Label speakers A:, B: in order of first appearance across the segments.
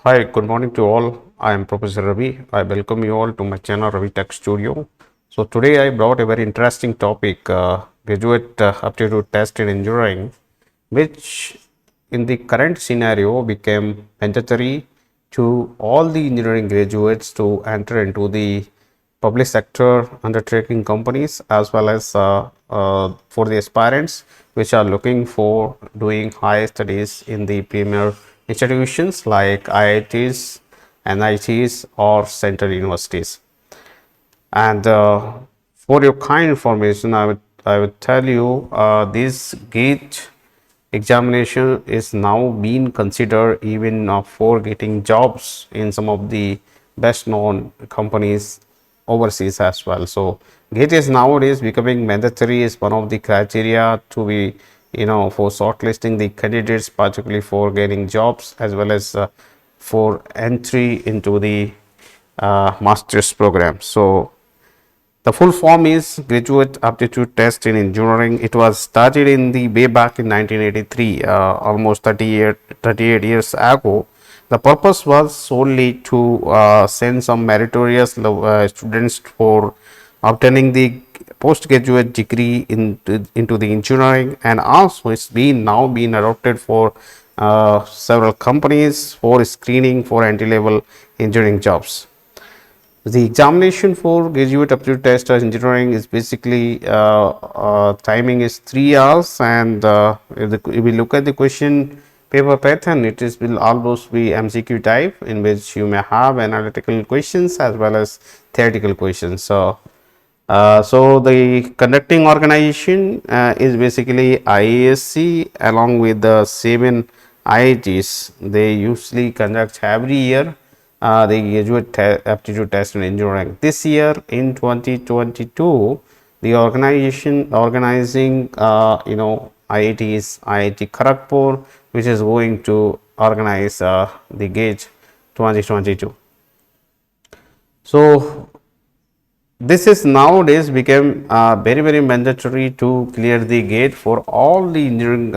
A: Hi, good morning to all. I am Professor Ravi. I welcome you all to my channel Ravi Tech Studio. So today I brought a very interesting topic, graduate aptitude test in engineering, which in the current scenario became mandatory to all the engineering graduates to enter into the public sector undertaking companies as well as for the aspirants which are looking for doing higher studies in the premier institutions like IITs, NITs or central universities. And for your kind information, I would tell you this GATE examination is now being considered even for getting jobs in some of the best known companies overseas as well. So GATE is nowadays becoming mandatory is one of the criteria to be for shortlisting the candidates, particularly for getting jobs as well as for entry into the master's program. So the full form is Graduate Aptitude Test in Engineering. It was started in the way back in 1983, almost 38 years ago. The purpose was solely to send some meritorious students for obtaining the postgraduate degree into the engineering, and also it's been now been adopted for several companies for screening for entry-level engineering jobs. The examination for graduate aptitude test as engineering is basically timing is 3 hours, and if we look at the question paper pattern, it is will almost be MCQ type in which you may have analytical questions as well as theoretical questions. So the conducting organization is basically IASC along with the 7 IITs. They usually conduct every year the graduate aptitude test in engineering. This year in 2022, the organization organizing IIT is IIT Kharagpur, which is going to organize the GATE 2022. So this is nowadays become very mandatory to clear the gate for all the engineering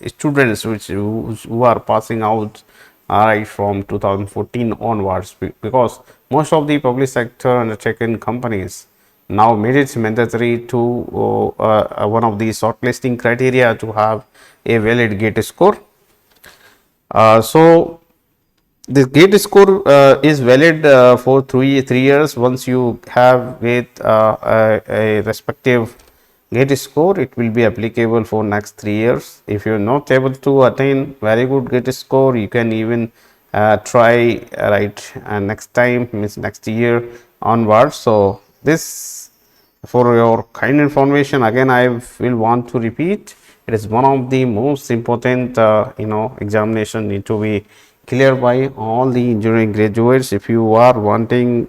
A: students who are passing out right from 2014 onwards, because most of the public sector undertaken companies now made it mandatory to one of the shortlisting criteria to have a valid gate score. So the gate score is valid for three years. Once you have with a respective gate score, it will be applicable for next 3 years. If you are not able to attain very good gate score, you can even try right next time, means next year onwards. So this, for your kind information, again I will want to repeat, it is one of the most important examination need to be cleared by all the engineering graduates if you are wanting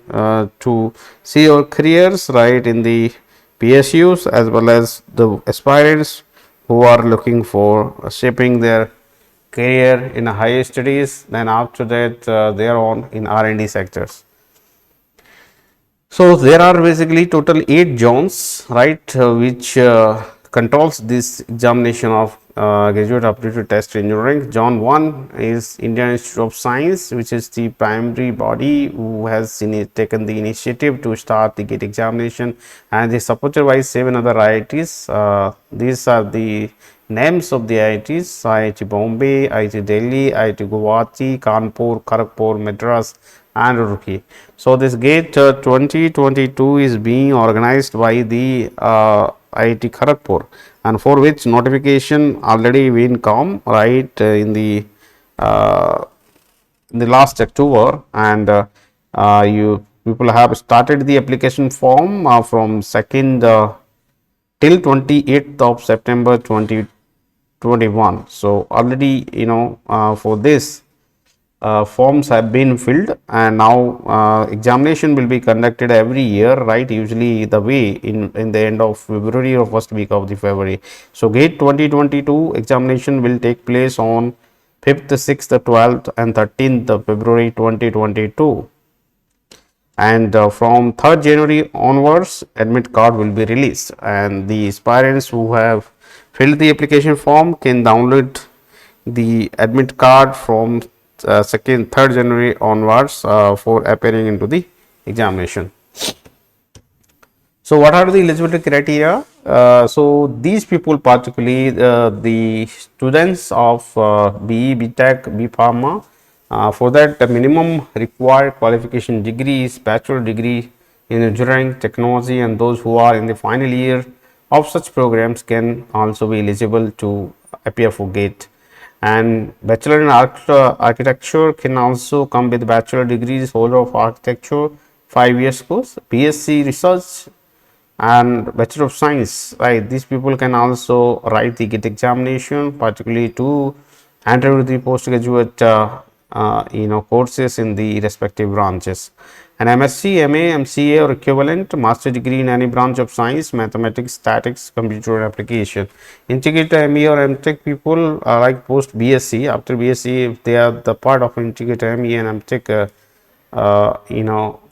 A: to see your careers right in the PSUs as well as the aspirants who are looking for shaping their career in higher studies. Then after that they are on in R&D sectors. So there are basically total 8 zones, right, which controls this examination of graduate aptitude test engineering. Zone 1 is Indian Institute of Science, which is the primary body who has taken the initiative to start the GATE examination, and is supported by 7 other IITs. These are the names of the IITs: IIT Bombay, IIT Delhi, IIT Guwahati, Kanpur, Kharagpur, Madras and Roorkee. So this GATE 2022 is being organized by the IIT Kharagpur, and for which notification already been come right uh, in the last October, and you people have started the application form from 2nd till 28th of September 2021. So already for this forms have been filled, and now examination will be conducted every year, right, usually the way in the end of February or first week of the February. So GATE 2022 examination will take place on 5th, 6th, 12th and 13th of February 2022, and from 3rd January onwards admit card will be released, and the aspirants who have filled the application form can download the admit card from 2nd, 3rd January onwards for appearing into the examination. So, what are the eligibility criteria? So, these people, particularly the students of BE, BTech, B Pharma, for that the minimum required qualification degree is bachelor degree in engineering technology, and those who are in the final year of such programs can also be eligible to appear for GATE. And bachelor in architecture can also come with bachelor degrees holder of architecture 5 years course, BSc research and Bachelor of Science, right? These people can also write the GATE examination, particularly to enter the postgraduate courses in the respective branches. An MSc, MA, MCA or equivalent master degree in any branch of science, mathematics, statistics, computer application. Integrated ME or MTech people like post BSc. After BSc, if they are the part of integrated ME and MTech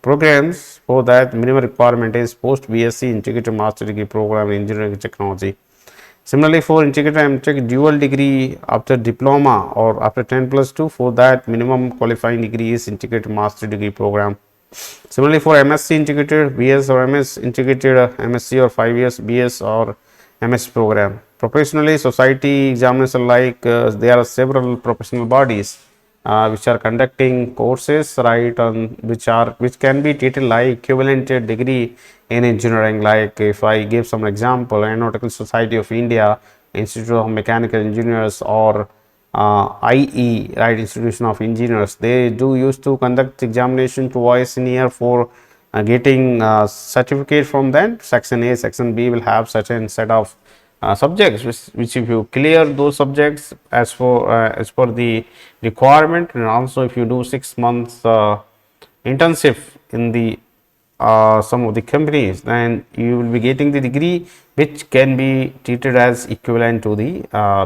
A: programs, for that minimum requirement is post BSc integrated master degree program in engineering technology. Similarly, for integrated MTech dual degree after diploma or after 10+2, for that minimum qualifying degree is integrated master degree program. Similarly, for MSc integrated BS or MS integrated MSc or 5 years BS or MS program. Professionally, society examination like there are several professional bodies which are conducting courses, right, on which can be treated like equivalent degree in engineering. Like if I give some example, Aeronautical Society of India, Institute of Mechanical Engineers, or IE, right, Institution of Engineers, they do used to conduct examination twice in a year for getting certificate from them. Section A, section B will have certain set of subjects which if you clear those subjects as per the requirement, and also if you do 6 months internship in the some of the companies, then you will be getting the degree which can be treated as equivalent to the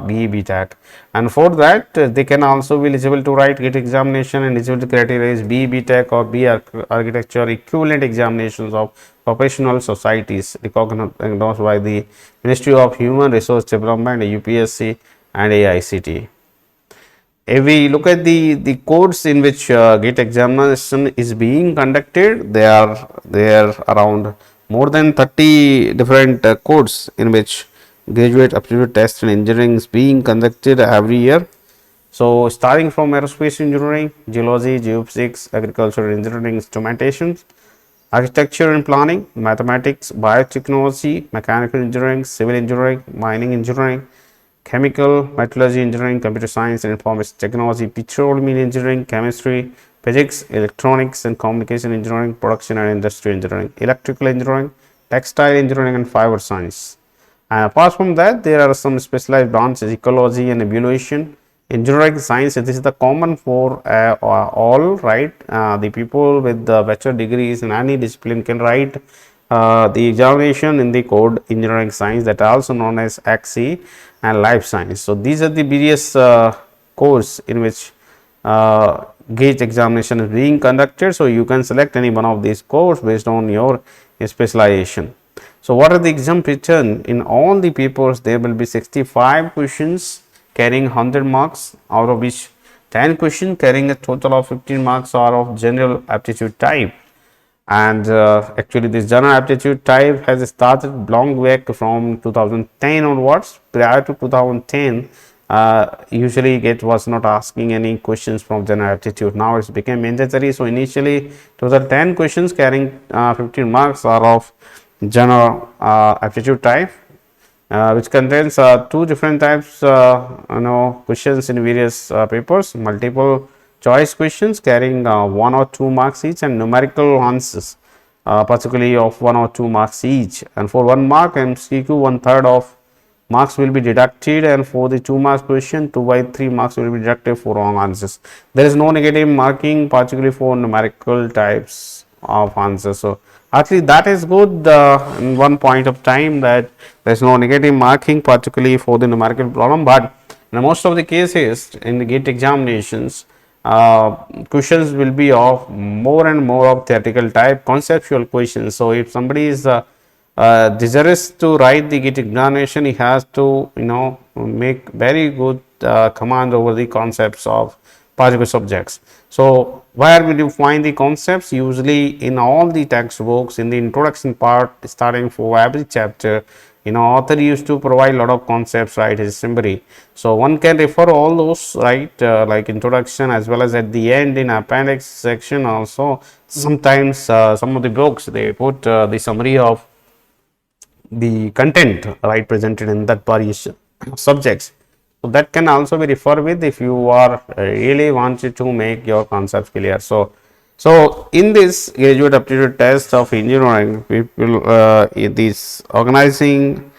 A: BE BTech. And for that they can also be eligible to write GATE examination, and eligibility criteria is BE BTech or BE architecture equivalent examinations of professional societies recognized by the Ministry of Human Resource Development, UPSC and AICTE. If we look at the codes in which GATE examination is being conducted, there are around more than 30 different codes in which graduate aptitude test in engineering is being conducted every year. So, starting from aerospace engineering, geology, geophysics, agricultural engineering, instrumentation, architecture and planning, mathematics, biotechnology, mechanical engineering, civil engineering, mining engineering, chemical, metallurgy engineering, computer science and information technology, petroleum engineering, chemistry, physics, electronics and communication engineering, production and industry engineering, electrical engineering, textile engineering and fiber science. And apart from that, there are some specialized branches, ecology and evaluation, engineering science. This is the common for all, right? The people with the bachelor degrees in any discipline can write the examination in the code engineering science, that are also known as AXE and life science. So, these are the various course in which GATE examination is being conducted. So, you can select any one of these course based on your specialization. So, what are the exam pattern? In all the papers there will be 65 questions carrying 100 marks, out of which 10 questions carrying a total of 15 marks are of general aptitude type. And actually this general aptitude type has started long back from 2010 onwards. Prior to 2010, usually GATE was not asking any questions from general aptitude. Now it's became mandatory. So initially 2010 questions carrying 15 marks are of general aptitude type, which contains two different types questions in various papers: multiple choice questions carrying 1 or 2 marks each, and numerical answers particularly of 1 or 2 marks each. And for 1 mark MCQ, 1/3 of marks will be deducted, and for the 2 marks question 2/3 marks will be deducted for wrong answers. There is no negative marking particularly for numerical types of answers. So actually that is good in one point of time, that there is no negative marking particularly for the numerical problem. But in most of the cases in the GATE examinations, questions will be of more and more of theoretical type, conceptual questions. So if somebody is desirous to write the GATE examination, he has to make very good command over the concepts of particular subjects. So where will you find the concepts? Usually in all the textbooks, in the introduction part, starting for every chapter, author used to provide a lot of concepts, right, his summary. So one can refer all those, right, like introduction, as well as at the end in appendix section also. Sometimes some of the books, they put the summary of the content, right, presented in that various subjects. So that can also be referred with if you are really wanted to make your concepts clear. So in this graduate aptitude test of engineering, people these organizing,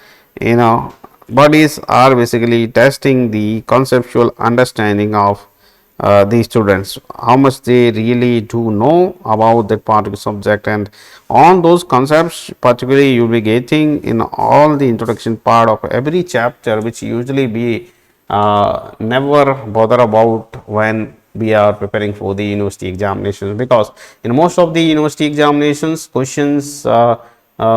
A: bodies are basically testing the conceptual understanding of the students, how much they really do know about that particular subject, and on those concepts particularly you will be getting in all the introduction part of every chapter, which usually be never bother about when we are preparing for the university examinations, because in most of the university examinations questions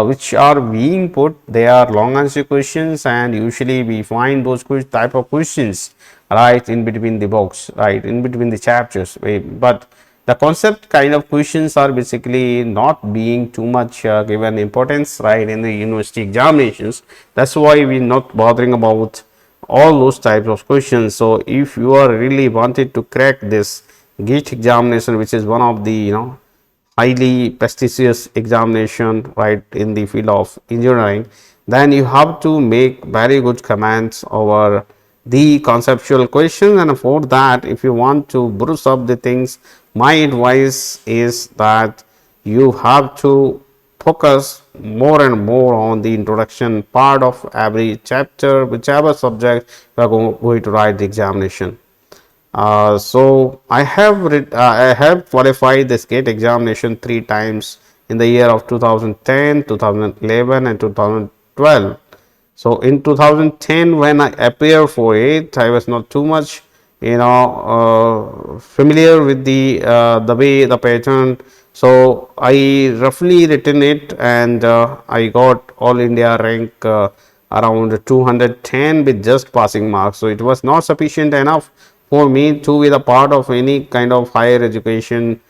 A: which are being put, they are long answer questions, and usually we find those type of questions right in between the box, right in between the chapters. But the concept kind of questions are basically not being too much given importance, right, in the university examinations. That's why we're not bothering about all those types of questions. So if you are really wanted to crack this GATE examination, which is one of the highly prestigious examination, right, in the field of engineering, then you have to make very good comments over the conceptual question. And for that, if you want to brush up the things, my advice is that you have to focus more and more on the introduction part of every chapter, whichever subject you are going to write the examination. So I have qualified this GATE examination 3 times in the year of 2010, 2011 and 2012. So in 2010 when I appeared for it, I was not too much familiar with the way the pattern. So I roughly written it, and I got all India rank around 210 with just passing marks. So it was not sufficient enough for me to be the part of any kind of higher education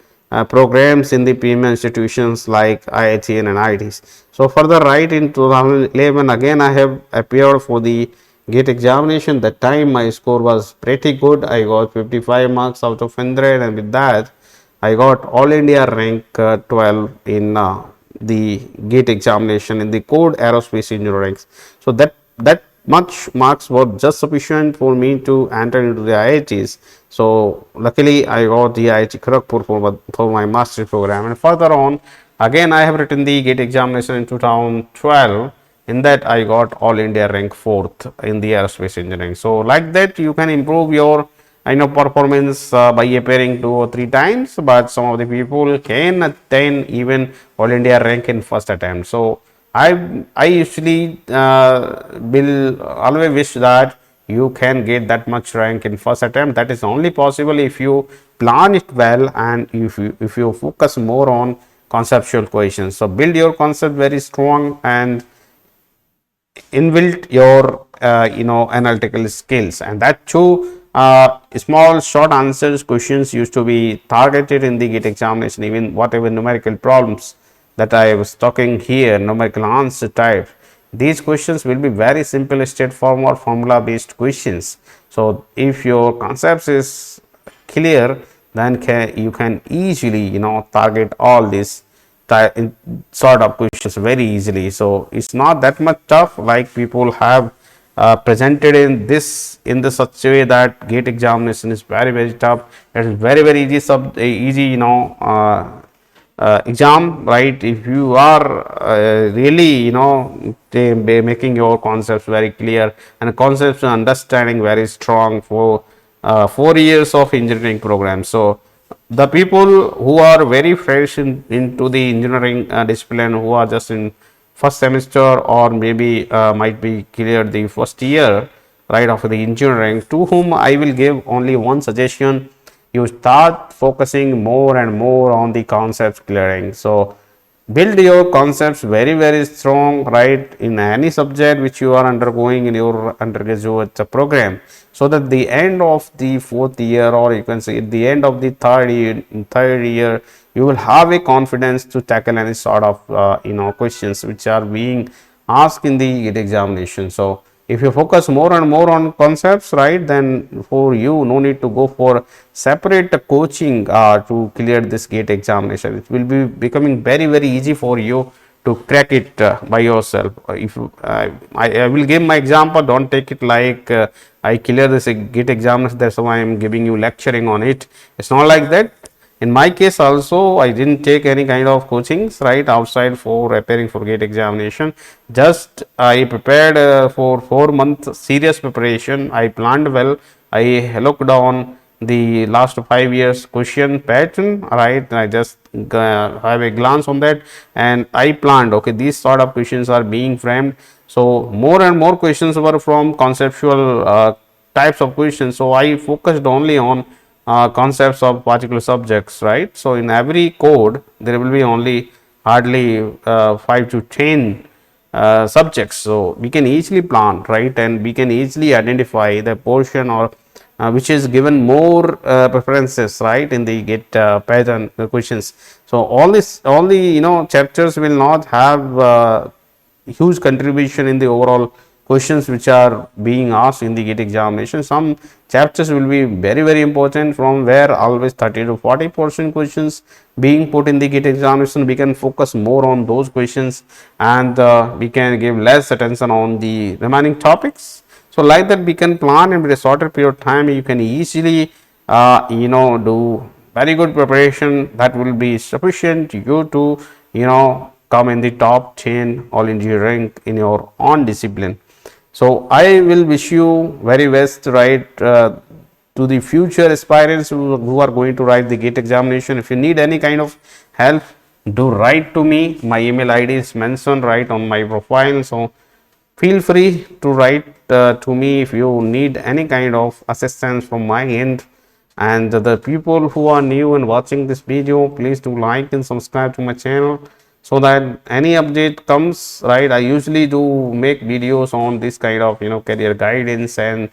A: programs in the premier institutions like IIT and NITs. So further, right in 2011 again I have appeared for the GATE examination. That time my score was pretty good. I got 55 marks out of 100, and with that I got all India rank 12 in the GATE examination in the code aerospace engineering. So that much marks were just sufficient for me to enter into the IITs. So luckily I got the IIT Kharagpur for my master's program, and further on again I have written the GATE examination in 2012. In that I got all India rank 4th in the aerospace engineering. So like that you can improve your performance by appearing 2 or 3 times, but some of the people can attain even all India rank in first attempt. So I usually will always wish that you can get that much rank in first attempt. That is only possible if you plan it well, and if you focus more on conceptual questions. So build your concept very strong and inbuilt your analytical skills, and that too small short answers questions used to be targeted in the GATE examination. Even whatever numerical problems that I was talking here, numerical answer type, these questions will be very simple, straightforward, formula based questions. So if your concepts is clear, then you can easily target all these sort of questions very easily. So it's not that much tough like people have presented in the such a way that GATE examination is very tough. It is very easy exam, right? If you are really making your concepts very clear and concepts understanding very strong for 4 years of engineering program. So the people who are very fresh into the engineering discipline, who are just in first semester or maybe might be cleared the first year, right, of the engineering, to whom I will give only one suggestion: you start focusing more and more on the concepts clearing. So build your concepts very strong, right, in any subject which you are undergoing in your undergraduate program, so that the end of the fourth year, or you can say at the end of the third year, you will have a confidence to tackle any sort of questions which are being asked in the GATE examination. So if you focus more and more on concepts, right, then for you no need to go for separate coaching to clear this GATE examination. It will be becoming very easy for you to crack it by yourself. If I will give my example, don't take it like I clear this GATE examination, that's why I am giving you lecturing on it. It's not like that. In my case also, I didn't take any kind of coachings, right, outside for preparing for GATE examination. Just I prepared for 4 months serious preparation. I planned well. I looked on the last 5 years question pattern, right. I just have a glance on that, and I planned, okay, these sort of questions are being framed. So more and more questions were from conceptual types of questions. So I focused only on concepts of particular subjects, right. So in every code there will be only hardly 5 to 10 subjects. So we can easily plan, right, and we can easily identify the portion or which is given more preferences, right, in the GATE pattern questions. So all the chapters will not have huge contribution in the overall questions which are being asked in the GATE examination. Some chapters will be very important, from where always 30 to 40% questions being put in the GATE examination. We can focus more on those questions, and we can give less attention on the remaining topics. So like that we can plan, and with a shorter period of time you can easily do very good preparation that will be sufficient to you to come in the top 10 all India rank in your own discipline. So I will wish you very best, right, to the future aspirants who are going to write the GATE examination. If you need any kind of help, do write to me. My email ID is mentioned right on my profile. So feel free to write to me if you need any kind of assistance from my end. And the people who are new and watching this video, please do like and subscribe to my channel, so that any update comes, right. I usually do make videos on this kind of career guidance and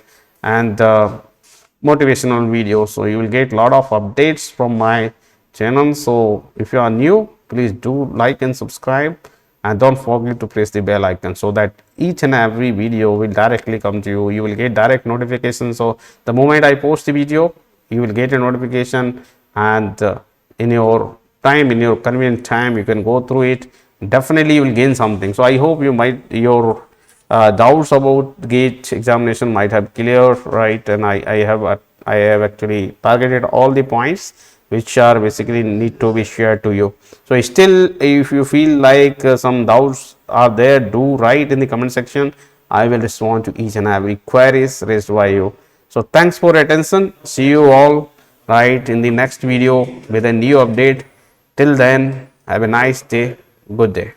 A: motivational videos, so you will get a lot of updates from my channel. So if you are new, please do like and subscribe, and don't forget to press the bell icon, so that each and every video will directly come to you. You will get direct notification. So the moment I post the video, you will get a notification, and in your time, in your convenient time, you can go through it. Definitely you will gain something. So I hope your doubts about GATE examination might have cleared, right, and I have actually targeted all the points which are basically need to be shared to you. So still, if you feel like some doubts are there, do write in the comment section. I will respond to each and every queries raised by you. So thanks for attention. See you all right in the next video with a new update. Till then, have a nice day. Good day.